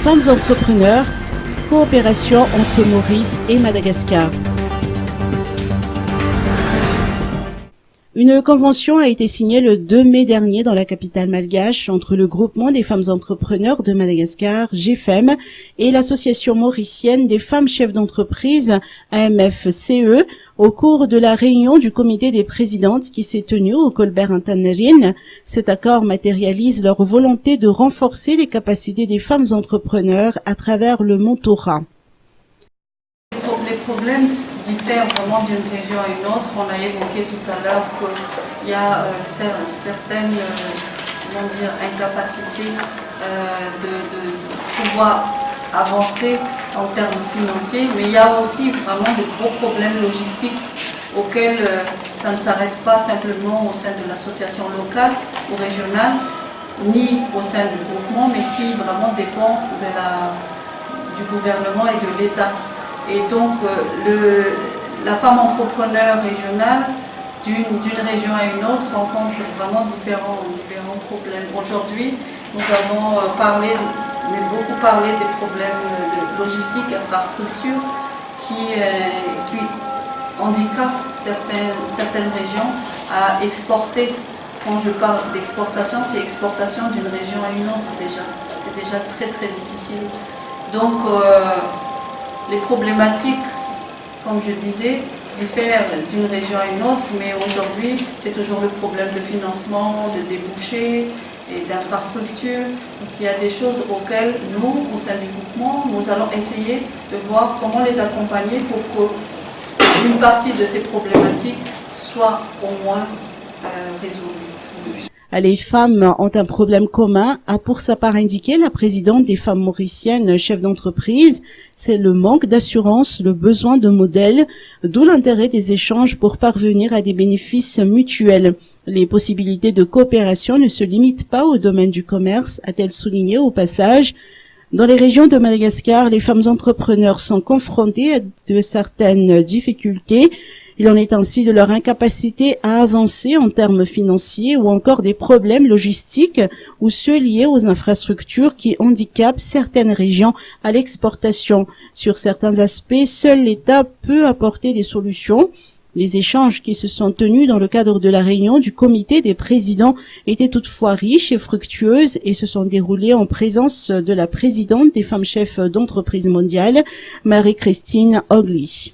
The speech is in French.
Femmes entrepreneurs, coopération entre Maurice et Madagascar. Une convention a été signée le 2 mai dernier dans la capitale malgache entre le groupement des femmes entrepreneurs de Madagascar, GFEM, et l'association mauricienne des femmes chefs d'entreprise, AMFCE, au cours de la réunion du comité des présidentes qui s'est tenue au Colbert Antananarivo. Cet accord matérialise leur volonté de renforcer les capacités des femmes entrepreneurs à travers le mentorat. Les problèmes diffèrent vraiment d'une région à une autre. On a évoqué tout à l'heure qu'il y a certaines incapacités de pouvoir avancer en termes financiers, mais il y a aussi vraiment de gros problèmes logistiques auxquels ça ne s'arrête pas simplement au sein de l'association locale ou régionale, ni au sein du groupement, mais qui vraiment dépend du gouvernement et de l'État. Et donc, la femme entrepreneur régionale, d'une région à une autre, rencontre vraiment différents problèmes. Aujourd'hui, nous avons beaucoup parlé des problèmes de logistique, d'infrastructure qui handicapent certaines régions à exporter. Quand je parle d'exportation, c'est exportation d'une région à une autre déjà. C'est déjà très très difficile. Donc, les problématiques, comme je disais, diffèrent d'une région à une autre, mais aujourd'hui, c'est toujours le problème de financement, de débouchés et d'infrastructures. Donc il y a des choses auxquelles nous, au sein du groupement, nous allons essayer de voir comment les accompagner pour qu'une partie de ces problématiques soit au moins résolue. Les femmes ont un problème commun, a pour sa part indiqué la présidente des femmes mauriciennes chefs d'entreprise. C'est le manque d'assurance, le besoin de modèles, d'où l'intérêt des échanges pour parvenir à des bénéfices mutuels. Les possibilités de coopération ne se limitent pas au domaine du commerce, a-t-elle souligné au passage. Dans les régions de Madagascar, les femmes entrepreneurs sont confrontées à de certaines difficultés. Il en est ainsi de leur incapacité à avancer en termes financiers ou encore des problèmes logistiques ou ceux liés aux infrastructures qui handicapent certaines régions à l'exportation. Sur certains aspects, seul l'État peut apporter des solutions. Les échanges qui se sont tenus dans le cadre de la réunion du comité des présidents étaient toutefois riches et fructueuses et se sont déroulés en présence de la présidente des femmes chefs d'entreprise mondiale, Marie-Christine Ogli.